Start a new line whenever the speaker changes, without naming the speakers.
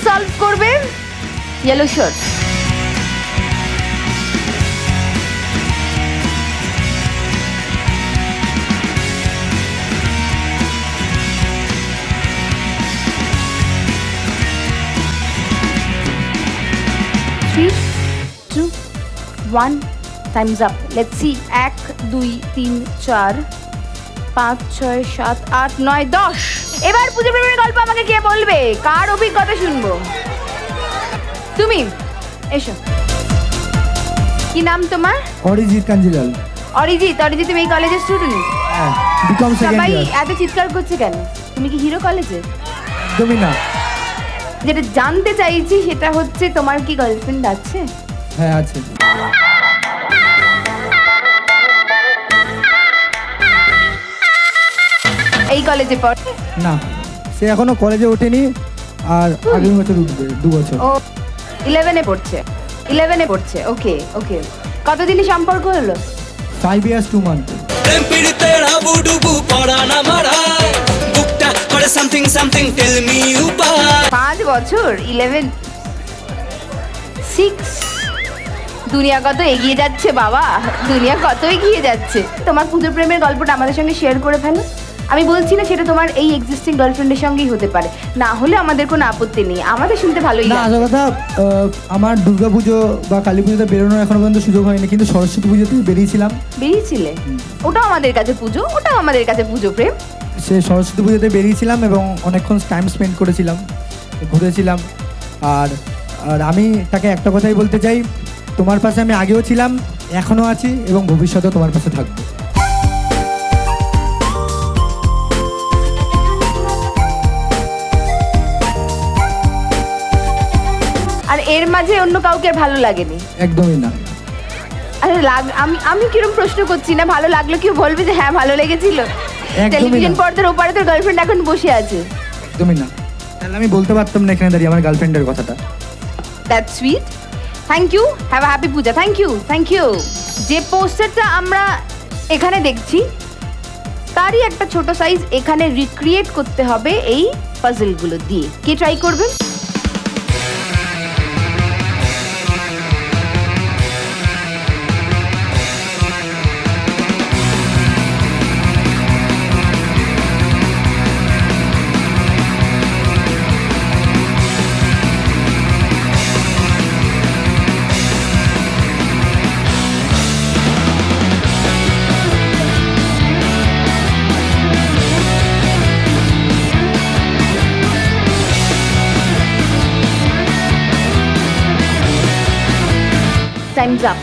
Solve করবে yellow shirt. Three, two, one, time's up. Let's see. 1, 2, 3, 4, 5, 6, 7, 8, 9, 10। এবার পুজো প্রেমের গল্প আমাকে কে বলবে? কার অভিজ্ঞতা শুনবো? তুমি এসো। কি নাম তোমার?
অরিজিৎ কাঞ্জিলাল।
অরিজিৎ, তুমি এই কলেজের স্টুডেন্ট?
হ্যাঁ, বিকম সেকেন্ড
সবাই
ইয়ার।
এত চিৎকার করছে কেন? তুমি কি হিরো কলেজে?
তুমি না।
যেটা জানতে চাইছি সেটা হচ্ছে তোমার কি গার্লফ্রেন্ড আছে?
হ্যাঁ আছে।
এই কলেজে পড়ে?
না, সে এখনো কলেজে ওঠেনি, আর আগের বছর উঠবে 2 বছর।
ও 11-এ পড়ছে। 11-এ পড়ছে। ওকে ওকে। কতদিনই সম্পর্ক হলো?
5 years 2 months।
প্রেম পিড়িতে হাবুডুবু পড়া না মারায় বুকটা করে সামথিং সামথিং টেল মি উপায়
5 বছর 11 6। দুনিয়া কত এগিয়ে যাচ্ছে বাবা, দুনিয়া কত এগিয়ে যাচ্ছে। তোমার পুজো প্রেমের গল্পটা আমাদের সঙ্গে শেয়ার করে ফেলো। আমি বলছি না সেটা তোমার এই এক্সিস্টিং গার্লফ্রেন্ডের সঙ্গেই হতে পারে, না হলে আমাদের কোনো আপত্তি নেই, আমাদের শুনতে ভালোই
না,
লাগে।
আসল কথা আমার দুর্গাপুজো বা কালী পুজোতে বেরোনোর এখনো পর্যন্ত সুযোগ হয়নি, কিন্তু সরস্বতী পুজোতে বেরিয়েছিলাম।
বেরিয়েছিলে? ওটাও আমাদের কাছে পুজো, ওটাও আমাদের কাছে পুজো প্রেম।
সে সরস্বতী পুজোতে বেরিয়েছিলাম এবং অনেকক্ষণ টাইম স্পেন্ড করেছিলাম, ঘুরেছিলাম। আর আর আমি তাকে একটা কথাই বলতে চাই, তোমার পাশে আমি আগেও ছিলাম, এখনও আছি এবং ভবিষ্যতেও তোমার পাশে থাকবো।
আর এর মাঝে অন্য কাউকে আর ভালো লাগেনি?
একদমই না।
আরে আমি কিরকম প্রশ্ন করছি না, ভালো লাগলো কেউ বলবে যে হ্যাঁ ভালো লেগেছিল?
একদমই
টেলিভিশন
না।
পর্দার ওপারে তোর গার্লফ্রেন্ড এখন বসে আছে।
একদমই না, তাহলে আমি বলতে পারতাম না এখানে দাঁড়িয়ে আমার গার্লফ্রেন্ডের কথাটা।
That's sweet. Thank you, have a happy Puja. Thank you. যে পোস্টারটা আমরা এখানে দেখছি তারই একটা ছোট সাইজ এখানে রিক্রিয়েট করতে হবে এই পাজলগুলো দিয়ে। কে ট্রাই করবেন? Time's up.